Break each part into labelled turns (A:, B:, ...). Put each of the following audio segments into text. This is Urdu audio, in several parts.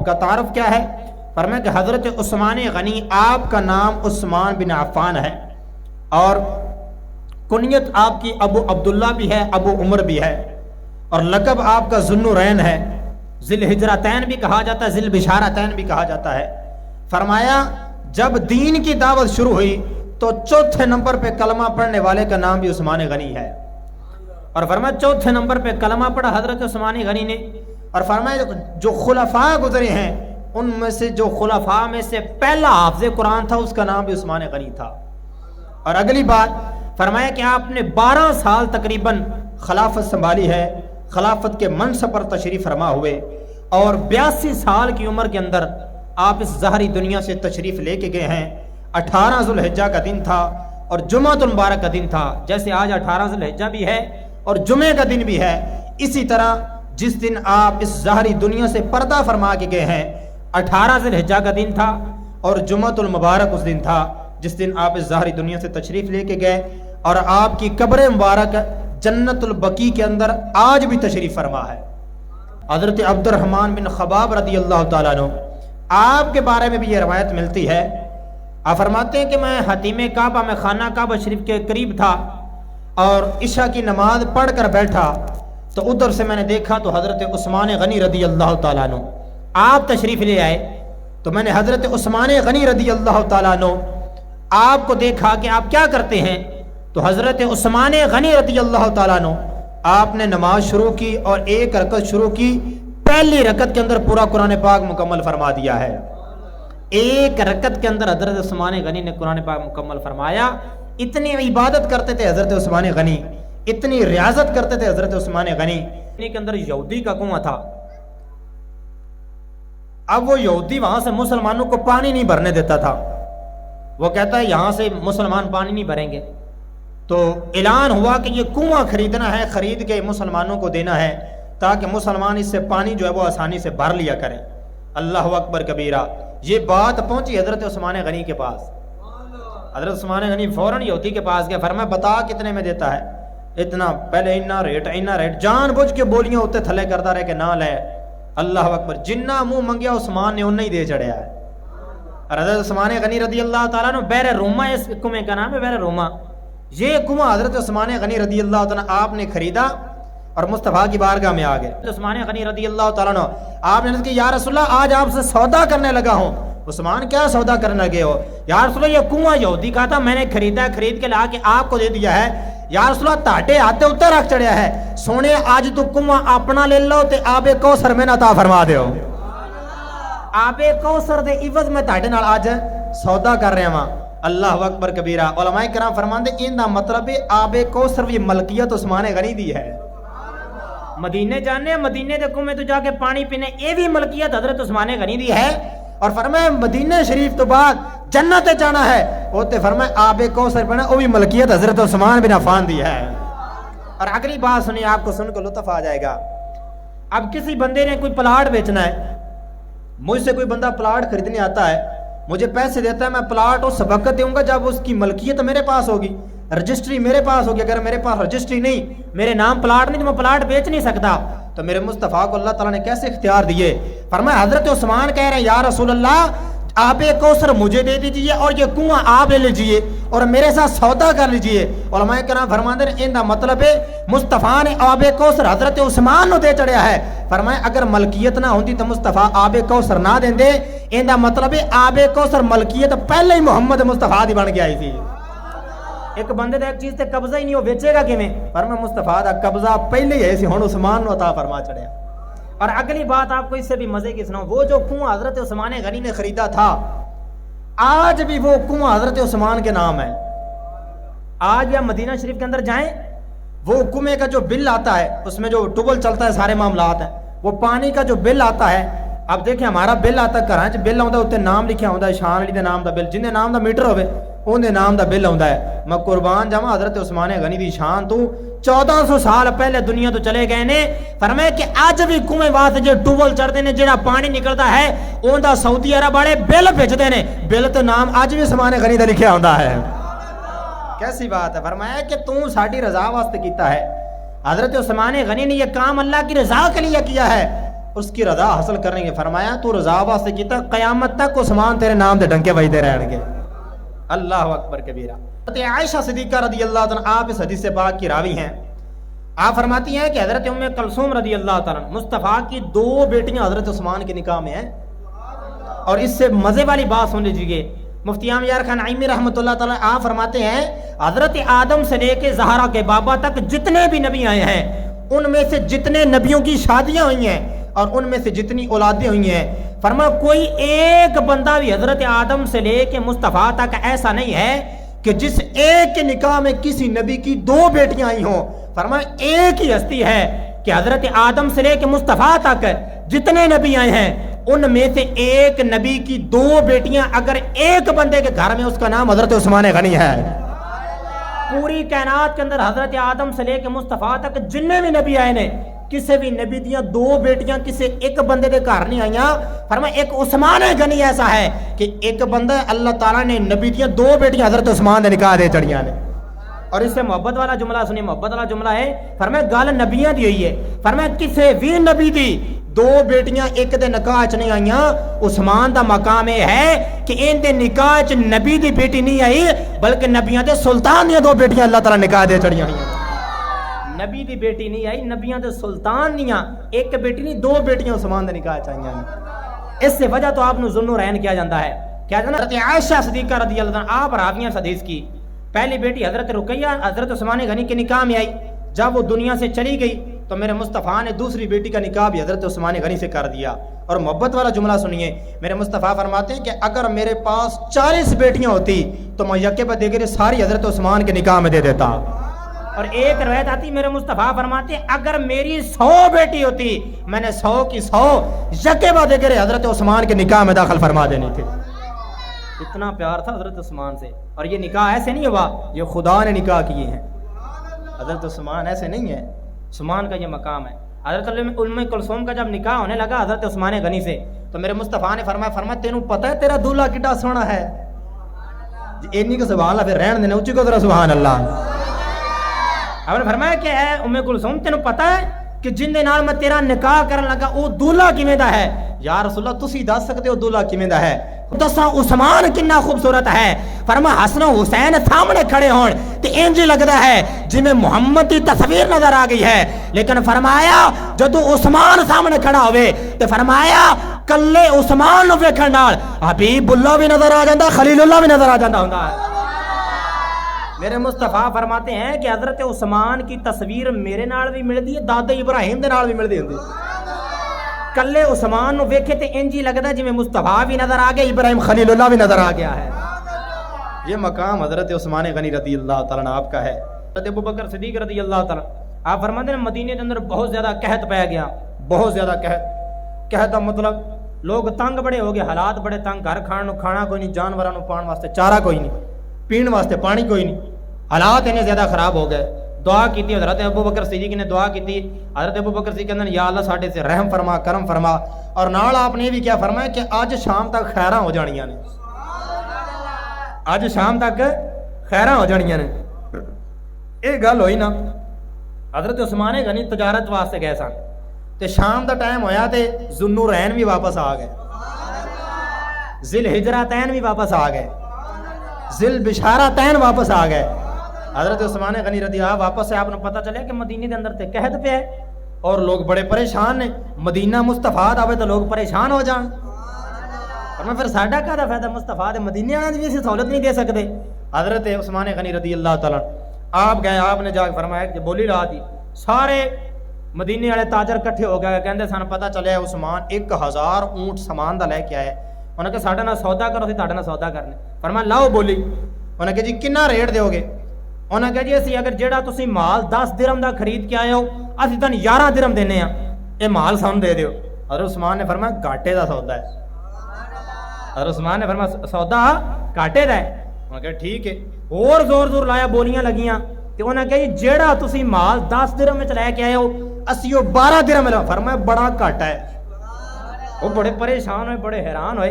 A: کا تعارف کیا ہے؟ فرمایا کہ حضرت عثمان غنی، آپ کا نام عثمان بن عفان ہے اور کنیت آپ کی ابو عبداللہ بھی ہے، ابو عمر بھی ہے، اور لقب آپ کا ذوالنورین ہے، ذی الحجرتین بھی کہا جاتا ہے، ذی البشارتین بھی کہا جاتا ہے۔ فرمایا جب دین کی دعوت شروع ہوئی تو چوتھے نمبر پہ کلمہ پڑھنے والے کا نام بھی عثمان غنی ہے، اور فرمایا چوتھے نمبر پہ کلمہ پڑھا حضرت عثمان غنی نے۔ اور فرمایا جو خلفاء گزرے ہیں ان میں سے، جو خلفاء میں سے پہلا حافظ قرآن تھا، اس کا نام بھی عثمان غنی تھا۔ اور اگلی بات فرمایا کہ آپ نے 12 سال تقریباً خلافت سنبھالی ہے، خلافت کے منصب پر تشریف فرما ہوئے، اور 82 سال کی عمر کے اندر آپ اس ظاہری دنیا سے تشریف لے کے گئے ہیں۔ 18 ذو الحجہ کا دن تھا اور جمعۃ المبارک کا دن تھا، جیسے آج 18 ذو الحجہ بھی ہے اور جمعے کا دن بھی ہے، اسی طرح جس دن آپ اس ظاہری دنیا سے پردہ فرما کے گئے ہیں 18 ذو الحجہ کا دن تھا، اور جمعۃ المبارک اس دن تھا جس دن آپ اس ظاہری دنیا سے تشریف لے کے گئے، اور آپ کی قبر مبارک جنت البقیع کے اندر آج بھی تشریف فرما ہے۔ حضرت عبد الرحمن بن خباب رضی اللہ تعالیٰ عنہ، آپ کے بارے میں بھی یہ روایت ملتی ہے، آپ فرماتے ہیں کہ میں حتیم کعبہ میں خانہ کعبہ شریف کے قریب تھا اور عشاء کی نماز پڑھ کر بیٹھا تو ادھر سے میں نے دیکھا تو حضرت عثمان غنی رضی اللہ تعالیٰ عنہ آپ تشریف لے آئے، تو میں نے حضرت عثمان غنی رضی اللہ تعالیٰ عنہ آپ کو دیکھا کہ آپ کیا کرتے ہیں، تو حضرت عثمان غنی رضی اللہ تعالیٰ عنہ آپ نے نماز شروع کی اور ایک رکعت شروع کی، پہلی رکعت کے اندر پورا قرآن پاک مکمل فرما دیا ہے۔ ایک رکعت کے اندر حضرت عثمان غنی نے قرآن پاک مکمل فرمایا۔ اتنی عبادت کرتے تھے حضرت عثمان غنی، اتنی ریاضت کرتے تھے حضرت عثمان غنی کے اندر یہودی کا کنواں تھا۔ اب وہ یہودی وہاں سے مسلمانوں کو پانی نہیں بھرنے دیتا تھا، وہ کہتا ہے یہاں سے مسلمان پانی نہیں بھریں گے، تو اعلان ہوا کہ یہ کنواں خریدنا ہے، خرید کے مسلمانوں کو دینا ہے تاکہ مسلمان اس سے پانی جو ہے وہ آسانی سے بھر لیا کریں۔ اللہ اکبر کبیرہ، یہ بات پہنچی حضرت عثمان غنی کے پاس۔ حضرت عثمان غنی فوراً یہودی کے پاس گیا، فرمایا بتا کتنے میں دیتا ہے؟ اتنا، پہلے اتنا ریٹ، جان بوجھ کے بولیاں ہوتے تھلے کرتا رہے کہ نہ لے۔ اللہ اکبر، جنہ منہ منگیا عثمان نے انہیں ہی دے چڑھیا ہے۔ اور حضرت عثمان غنی رضی اللہ تعالیٰ نے بیر روما، اس کنویں کا نام ہے بیر روما، یہ کنواں حضرت عثمان غنی رضی اللہ تعالیٰ آپ نے خریدا اور مصطفیٰ کی بارگاہ میں آ گئے۔ عثمان غنی رضی اللہ تعالیٰ عنہ آپ نے کہا یا رسول اللہ آج آپ سے سودا کرنے لگا ہوں۔ عثمان کیا سودا کرنے لگے ہو؟ یا رسول اللہ یہ کنواں یہودی کا تھا، میں نے خریدا، خرید کے لا کے آپ کو دے دیا ہے۔ یا رسول اللہ تاٹے آتے اتر رکھ چڑھیا ہے، سونے آج تو کنواں اپنا لے لو تے آب کوثر میں عطا فرما دیو۔ آب کوثر دے عوض میں تاٹے نال آج سودا کر رہے ہیں۔ اللہ اکبر کبیرہ، علماء کرام فرماندے ان دا مطلب ہے آب کوثر بھی ملکیت عثمان غنی دی ہے۔ مدینے جانے، مدینے دے کنویں تو جا کے پانی پینے، یہ بھی ملکیت حضرت عثمان غنی دی ہے۔ اور فرمایا مدینے شریف تو بعد جنت جانا ہے، وہ تے فرمایا آب کوثر پینا، وہ بھی ملکیت حضرت عثمان بن عفان دی ہے۔ اور اگلی بات سنی، آپ کو سن کے لطف آ جائے گا۔ اب کسی بندے نے کوئی پلاٹ بیچنا ہے، مجھ سے کوئی بندہ پلاٹ خریدنے آتا ہے، مجھے پیسے دیتا ہے، میں پلاٹ اس وقت دوں گا جب اس کی ملکیت میرے پاس ہوگی، رجسٹری میرے پاس ہوگی۔ اگر میرے پاس رجسٹری نہیں، میرے نام پلاٹ نہیں، تو میں پلاٹ بیچ نہیں سکتا۔ تو میرے مصطفیٰ کو اللہ تعالیٰ نے کیسے اختیار دیے؟ فرمایا حضرت عثمان کہہ رہے ہیں یا رسول اللہ آب کوثر مجھے دے دیجئے اور یہ کنواں آپ لے لیجئے اور میرے ساتھ سودا کر لیجئے۔ علماء کرام فرماتے ہیں ان کا مطلب ہے مصطفیٰ نے آب کوثر حضرت عثمان نو دے چڑھیا ہے۔ فرمایا اگر ملکیت نہ ہوتی تو مصطفیٰ آب کوثر نہ دیں دے۔ ان کا مطلب ہے آب کوثر ملکیت پہلے ہی محمد مصطفیٰ دی بن گئی تھی۔ ایک بندے دا ایک چیز تے قبضہ ہی نہیں، ہو بیچے گا کیویں؟ فرمایا مصطفیٰ دا قبضہ پہلے ہی ہے سی، ہن عثمان نو عطا فرما چڑھیا۔ اور اگلی بات آپ کو اس سے بھی مزے کی سناؤں، وہ جو کنواں حضرت عثمان غنی نے خریدا تھا آج بھی وہ کنواں حضرت عثمان کے نام ہے۔ آج یا مدینہ شریف کے اندر جائیں، وہ کنویں کا جو بل آتا ہے، اس میں جو ٹوبل چلتا ہے، سارے معاملات ہیں، وہ پانی کا جو بل آتا ہے، اب دیکھیں ہمارا بل آتا ہے گھراں چ بل آਉਂਦਾ ਉੱਤੇ ਨਾਮ ਲਿਖਿਆ ਹੁੰਦਾ ਸ਼ਾਨ ਅਲੀ ਦੇ ਨਾਮ ਦਾ ਬਿੱਲ, ਜਿੰਨੇ ਨਾਮ ਦਾ ਮੀਟਰ ਹੋਵੇ ਉਹਦੇ ਨਾਮ ਦਾ ਬਿੱਲ ਆਉਂਦਾ ਹੈ. ਮੈਂ ਕੁਰਬਾਨ ਜਾਵਾਂ ਹਜ਼ਰਤ ਉਸਮਾਨ ਗਨੀ ਦੀ ਸ਼ਾਨ ਤੋਂ 1400 ਸਾਲ ਪਹਿਲੇ ਦੁਨੀਆ ਤੋਂ ਚਲੇ ਗਏ ਨੇ. ਫਰਮਾਇਆ ਕਿ ਅੱਜ ਵੀ ਕੁਵੇਂ ਵਾਸਤੇ ਜੇ ਟੂਬਲ ਚੜਦੇ ਨੇ ਜਿਹੜਾ ਪਾਣੀ ਨਿਕਲਦਾ ਹੈ ਉਹਦਾ ਸਾਊਦੀ ਅਰਬ ਵਾਲੇ ਬਿੱਲ ਭੇਜਦੇ ਨੇ. ਬਿੱਲ ਤੇ ਨਾਮ ਅੱਜ ਵੀ ਉਸਮਾਨ ਗਨੀ ਦਾ ਲਿਖਿਆ ਹੁੰਦਾ ਹੈ. کیسی بات ہے. فرمایا کہ تو ساڑی رضا واسطے کیتا ہے. حضرت عثمان غنی نے یہ کام اللہ کی رضا کے لیے کیا ہے. اس کی رضا حاصل کریں گے. فرمایا تو رضا واسطے کیتا قیامت تک عثمان تیرے نام دے ڈنکے بجتے رہن گے. اللہ اکبر کبیرہ. عائشہ صدیقہ رضی اللہ تعالیٰ آپ اس حدیث پاک کی راوی ہیں. آپ فرماتی ہیں کہ حضرت ام کلثوم رضی اللہ تعالیٰ مصطفیٰ کی 2 بیٹیاں حضرت عثمان کے نکاح میں ہیں. اور اس سے مزے والی بات سن لیجیے. مفتی یار خان عیمی رحمۃ اللہ تعالیٰ آپ فرماتے ہیں حضرت آدم سے لے کے زہرا کے بابا تک جتنے بھی نبی آئے ہیں ان میں سے جتنے نبیوں کی شادیاں ہوئی ہیں اور ان میں سے جتنی اولادیں ہوئی ہیں, فرمایا کوئی ایک بندہ بھی حضرت آدم سے لے کے مصطفیٰ تک ایسا نہیں ہے کہ جس ایک کے نکاح میں کسی نبی کی 2 بیٹیاں آئی ہوں. فرمایا ایک ہی ہستی ہے کہ حضرت آدم سے لے کے مصطفیٰ تک جتنے نبی آئے ہیں ان میں سے ایک نبی کی 2 بیٹیاں اگر ایک بندے کے گھر میں, اس کا نام حضرت عثمان غنی ہے. پوری کائنات کے اندر حضرت آدم سے لے کے مصطفیٰ تک جتنے بھی نبی آئے نے کسی بھی نبی دیاں 2 بیٹیاں کسی ایک بندے کے گھر نہیں آئیاں. فرمایا ایک عثمان غنی ایسا ہے کہ ایک بندہ اللہ تعالیٰ نے نبی دیاں 2 بیٹیاں حضرت عثمان دے نکاح دے چڑیاں نے. اور اس سے محبت والا جملہ سنیے, محبت والا جملہ ہے. فرمایا گل نبیاں دی ہوئی ہے. فرمایا کسی بھی نبی دی 2 بیٹیاں ایک دے نکاح چ نہیں آئیاں. عثمان دا مقام یہ ہے کہ ان دے نکاح چ نبی دی بیٹی نہیں آئی بلکہ نبیاں دے سلطان دیاں 2 بیٹیاں اللہ تعالیٰ نکاح دے چڑیاں ہوئی. نبی دی بیٹی نہیں آئی, نبیاں دے سلطان دیاں ایک بیٹی نہیں 2 بیٹیاں عثمان دے نکاح چ آئیاں. اس سے وجہ تو آپ نے ذوالنورین کیا جاتا ہے. کیا جانا حضرت عائشہ صدیقہ رضی اللہ عنہا آپ راویاں حدیث کی. پہلی بیٹی حضرت رقیہ حضرت عثمان غنی کے نکاح میں آئی. جب وہ دنیا سے چلی گئی تو میرے مصطفیٰ نے دوسری بیٹی کا نکاح بھی حضرت عثمان غنی سے کر دیا. اور محبت والا جملہ سنیے, میرے مصطفیٰ فرماتے ہیں کہ اگر میرے پاس 40 بیٹیاں ہوتی تو میں یکے بعد دیگر ساری حضرت عثمان کے نکاح میں دے دیتا. اور ایک روایت آتی میرے مصطفیٰ فرماتے ہیں اگر میری 100 بیٹی ہوتی میں نے 100 کی 100 یکے بعد دیگر حضرت عثمان کے نکاح میں داخل فرما دینی تھی. اتنا پیار تھا حضرت عثمان سے. اور یہ نکاح ایسے نہیں ہوا, یہ خدا نے نکاح کیے ہیں. حضرت عثمان ایسے نہیں ہے, عثمان کا یہ مقام ہے. حضرت ام کلثوم کا جب نکاح ہونے لگا حضرت عثمان غنی سے تو میرے مصطفیٰ نے فرمایا تینوں پتہ ہے تیرا دولہا کتنا سونا ہے. اینی کو سبحان اللہ پھر رہن دینا, اونچی کو ذرا سبحان اللہ. آپ نے فرمایا کہ اے ام کلثوم تینوں پتہ ہے کہ جن دے نال میں تیرا نکاح کرن لگا وہ دولہا کیویں دا ہے. یا رسول اللہ تسی دس سکتے ہو دولہا کیویں دا ہے. دساں عثمان کتنا خوبصورت ہے. فرمایا حسن و حسین سامنے کھڑے ہون تے انج لگدا ہے جویں محمد کی تصویر نظر آ گئی ہے. لیکن فرمایا جدوں عثمان سامنے کھڑا ہوئے تے فرمایا کلے عثمان نوں ویکھن نال حبیب اللہ بھی نظر آ جاندا, خلیل اللہ بھی نظر آ جاندا ہوندا ہے. میرے مصطفیٰ فرماتے ہیں کہ حضرت عثمان کی تصویر میرے نال بھی ملدی ہے, دادے ابراہیم دے نال بھی ملدی ہوندی. کلے عثمان نو ویکھے تے انجی لگدا جویں مصطفیٰ بھی نظر آ گیا, ابراہیم خلیل اللہ بھی نظر آ گیا ہے. یہ مقام حضرت عثمان غنی رضی اللہ تعالیٰ عنہ آپ کا ہے. حضرت ابوبکر صدیق رضی اللہ تعالیٰ آپ فرماتے ہیں مدینے کے اندر بہت زیادہ قحط پہ گیا, بہت زیادہ قحط کا مطلب لوگ تنگ بڑے ہو گئے, حالات بڑے تنگ, گھر کھانا کوئی نہیں, جانوراں نوں پان واسطے چارہ کوئی نہیں, پین واسطے پانی کوئی نہیں, حالات انہیں زیادہ خراب ہو گئے. دعا کی تھی حضرت ابوبکر صدیق نے دعا کی تھی. حضرت ابوبکر صدیق کہندے یا اللہ ساڈے سے رحم فرما, کرم فرما. اور نال آپ نے بھی کیا فرمایا کہ آج شام تک خیراں ہو جانیاں نے, آج شام تک خیراں ہو جانیاں نے. یہ گل ہوئی نا, حضرت عثمان غنی تجارت واسطے گئے سن تے شام دا ٹائم ہویا تے ذوالنورین بھی واپس آ گئے, ذی الحجرتین بھی واپس آ گئے, ذی البشارتین واپس آ گئے. حضرت عثمان غنی رضی اللہ واپس سے آپ نے پتہ چلے کہ مدینے دے اندر تے قحط پہ ہے اور لوگ بڑے پریشان نے. مدینہ مصطفیٰ آوے تو لوگ پریشان ہو جان. اور میں پھر ساڈا کا فائدہ, مصطفیٰ دے مدینے والے بھی سہولت نہیں دے سکتے. حضرت عثمان غنی رضی اللہ تعالیٰ آپ گئے, آپ نے جا کے فرمایا کہ بولی لا دی. سارے مدینے والے تاجر کٹھے ہو گئے, کہندے سن پتہ چلیا عثمان 1000 اونٹ سامان دا لے کے آئے. انہوں نے کہا ساڈے نال سودا کرو, تے نال سودا کرنے. فرمایا لاؤ بولی. انہوں نے کہا جی کنا ریٹ دیو گے؟ انہوں نے کہا جی اسی اگر جیڑا تسی مال 10 درہم دا خرید کے آئے ہو اسی تن 11 درہم دینے ہیں, یہ مال سان دے دیو. حضرت عثمان نے فرمایا گھاٹے دا سودا ہے. حضرت عثمان نے فرمایا سودا گھاٹے دا ہے. انہوں نے کہا ٹھیک ہے. اور زور لایا, بولیاں لگیاں تے انہوں نے کہا جی جیڑا تسی مال 10 درہم میں لے کے آئے ہو اسی وہ 12 درہم میں. فرمایا بڑا گھاٹا ہے. وہ بڑے پریشان ہوئے, بڑے حیران ہوئے.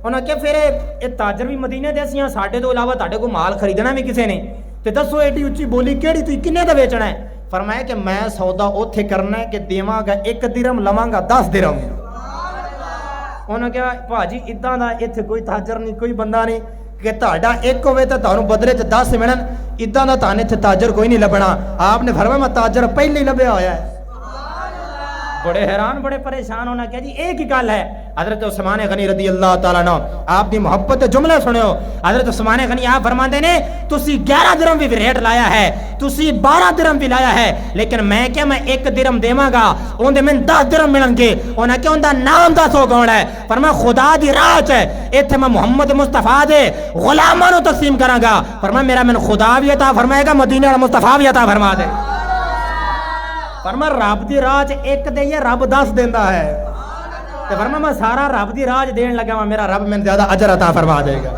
A: انہوں نے کہا پھر یہ تاجر بھی مدینے دے سی, ساڈے تو علاوہ تاڈے کو مال خریدنا بھی کسے نے, تے دسو ایڈی اچھی بولی کیڑی تھی کنے دا بیچنا ہے؟ فرمایا کہ میں سودا اوتھے کرنا ہے کہ دیواں گا 1 درہم لواں گا 10 درہم. انہوں نے کہا بھاجی اداں دا ایتھے کوئی تاجر نہیں کوئی بندہ نہیں کہ تہاڈا 1 ہوے تے تانوں بدلے تے 10 ملن, اداں دا تانے تے تاجر کوئی نہیں لبنا. آپ نے فرمایا میں تاجر پہلے ہی لبیا ہویا ہے. بڑے حیران بڑے پریشان ہونا کہ جی ایک ہی گل ہے. حضرت عثمان غنی رضی اللہ تعالیٰ عنہ آپ دی محبت دے جملے سنو. حضرت عثمان غنی آپ فرماندے نے تسی 11 درہم بھی ریٹ لایا ہے, تسی 12 درہم بھی لایا ہے, لیکن میں کہ میں 1 درہم دیواں گا اون دے میں 10 درہم ملن گے. انہاں کہ اوندا نام دسو کون ہے؟ فرمایا خدا دی راہ چ ایتھے میں محمد مصطفیٰ دے غلاماں نو تقسیم کراں گا. فرمایا میرا من خدا بھی عطا فرمائے گا, مدینے والا مصطفیٰ بھی عطا فرما دے. فرمایا رب دی راہ چ 1 دے یا رب 10 دیندا ہے. تے فرمایا میں سارا رب دی راہ دین لگا وا, میرا رب میں زیادہ اجر عطا فرما دے گا.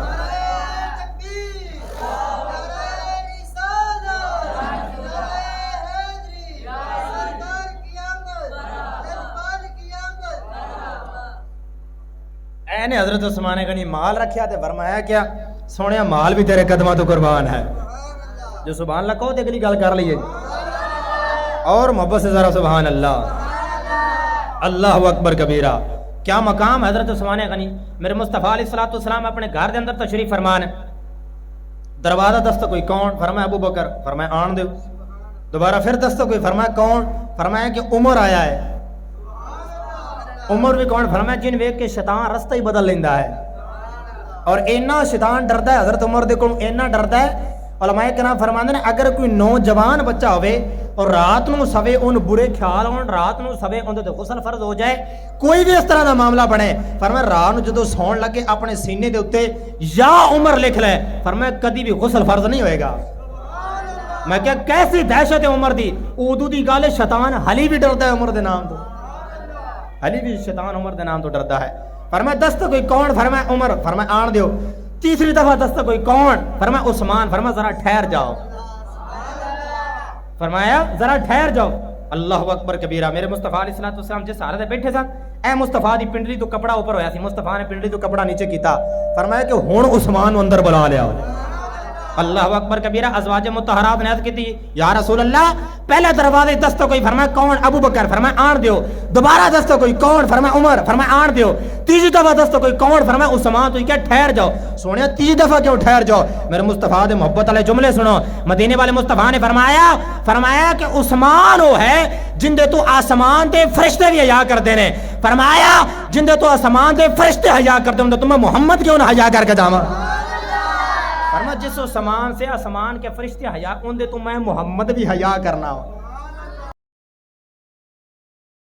A: اے نے حضرت عثمان غنی مال رکھیا تے فرمایا کیا سونیا مال بھی تیرے قدماں تو قربان ہے. جو سبحان اللہ کہو تے اگلی گل کر لئیے اور محبت سے ذرا سبحان اللہ. اللہ اکبر کبیرہ. کیا مقام حضرت عثمان غنی. میرے مصطفیٰ علیہ الصلوۃ والسلام اپنے گھر دے اندر تشریف فرمان, دروازہ دست کوئی کون؟ فرمایا ابو بکر. فرمایا آن دیو. دوبارہ پھر دست کوئی؟ فرمایا کون؟ فرمایا کہ عمر آیا ہے. عمر بھی کون؟ فرمایا جن ویکھ کے شیطان رستہ ہی بدل لیندا ہے. اور اینا شیطان ڈردا ہے حضرت عمر دے کول, اینا ڈردا ہے. علماء کرام فرماندے نے اگر کوئی نوجوان بچہ ہوئے اور رات نو سوے ان برے خیال ہون, رات نو سوے ان تے غسل فرض ہو جائے, کوئی بھی اس طرح دا معاملہ بنے, فرمایا رات نو جدوں سون لگے اپنے سینے دے اوتے یا عمر لکھ لے, فرمایا کدی بھی غسل فرض نہیں ہوئے گا. میں کیا کیسی دہشت ہے عمر دی. اودو دی گل شیطان حلی بھی ڈردا ہے عمر دے نام تو, حلی بھی شیطان عمر دے نام تو ڈردا ہے. فرمایا دست کوئی کون؟ فرمایا عمر. فرمایا آن دیو. تیسری دفعہ دست کوئی کون؟ فرمایا عثمان. فرمایا ذرا ٹھہر جاؤ. فرمایا ذرا ٹھہر جاؤ. اللہ اکبر کبیرہ. میرے مصطفیٰ علیہ الصلوۃ والسلام جس سارے دے بیٹھے سن, اے مصطفیٰ دی پنڈلی تو کپڑا اوپر ہویا سی, مصطفیٰ نے پنڈلی تو کپڑا نیچے کیتا. فرمایا کہ ہن عثمان نو اندر بلا لیا. اللہ اکبر کبیرہ. ازواج مطہرات نے عرض کی تھی یا رسول اللہ پہلے دروازے دست کوئی؟ فرمایا کون؟ ابو بکر. فرمایا آن دیو. دوبارہ دست کوئی کون؟ فرمایا عمر. فرمایا آن دیو. تیسری دفعہ دست کوئی کون؟ فرمایا عثمان. تو کیا ٹھہر جاؤ. سونیا تیسری دفعہ کیوں ٹھہر جاؤ؟ میرے مصطفیٰ دے محبت والے جملے سنو. مدینے والے مصطفیٰ نے فرمایا کہ عثمان وہ ہے جن دے تو آسمان دے فرشتے بھی حیا کردے نے. فرمایا جن دے تو آسمان دے فرشتے حیا کردے ہوں تو میں محمد کیوں نہ حیا کر کے جاواں؟ فرمایا جس آسمان سے آسمان کے فرشتے حیا ان دے تو میں محمد بھی حیا کرنا ہو.